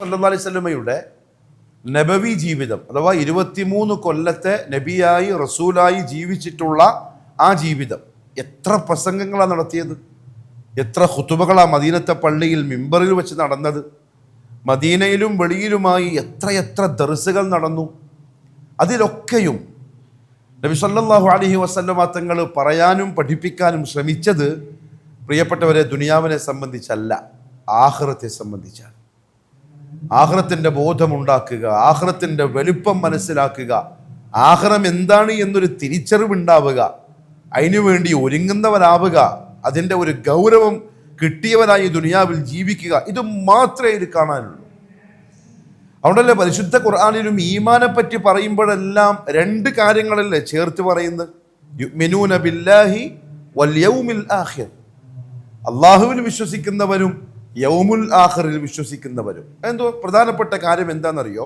സല്ലല്ലാഹു അലൈഹി വസല്ലമയുടെ നബവി ജീവിതം അഥവാ 23 കൊല്ലത്തെ നബിയായി റസൂലായി ജീവിച്ചിട്ടുള്ള ആ ജീവിതം എത്ര പ്രസംഗങ്ങളാണ് നടത്തിയത്, എത്ര ഖുതുബകളാണ് മദീനത്തെ പള്ളിയിൽ മിമ്പറിൽ വെച്ച് നടന്നത്, മദീനയിലും വെളിയിലുമായി എത്ര ദർസുകൾ നടന്നു. അതിലൊക്കെയും നബി സല്ലല്ലാഹു അലൈഹി വസല്ലമ തങ്ങൾ പറയാനും പഠിപ്പിക്കാനും ശ്രമിച്ചത് പ്രിയപ്പെട്ടവരെ ദുനിയാവിനെ സംബന്ധിച്ചല്ല, ആഖിറത്തെ സംബന്ധിച്ചാണ്. ആഖിറത്തിന്റെ ബോധമുണ്ടാക്കുക, ആഖിറത്തിന്റെ വലുപ്പം മനസ്സിലാക്കുക, ആഖിറം എന്താണ് എന്നൊരു തിരിച്ചറിവുണ്ടാവുക, അതിനുവേണ്ടി ഒരുങ്ങുന്നവരാവുക, അതിൻ്റെ ഒരു ഗൗരവം കിട്ടിയവരായി ദുനിയാവിൽ ജീവിക്കുക, ഇത് മാത്രമേ ഇത് കാണാനുള്ളൂ. അതുകൊണ്ടല്ലേ പരിശുദ്ധ ഖുർആനിലും ഈമാനെ പറ്റി പറയുമ്പോഴെല്ലാം രണ്ട് കാര്യങ്ങളല്ലേ ചേർത്ത് പറയുന്നത്. യുഅ്മിനൂന ബില്ലാഹി വൽ യൗമിൽ ആഖിർ, അള്ളാഹുവിൽ വിശ്വസിക്കുന്നവരും യൗമുൽ ആഖിറിൽ വിശ്വസിക്കുന്നവരും. എന്തോ പ്രധാനപ്പെട്ട കാര്യം എന്താണെന്നറിയോ?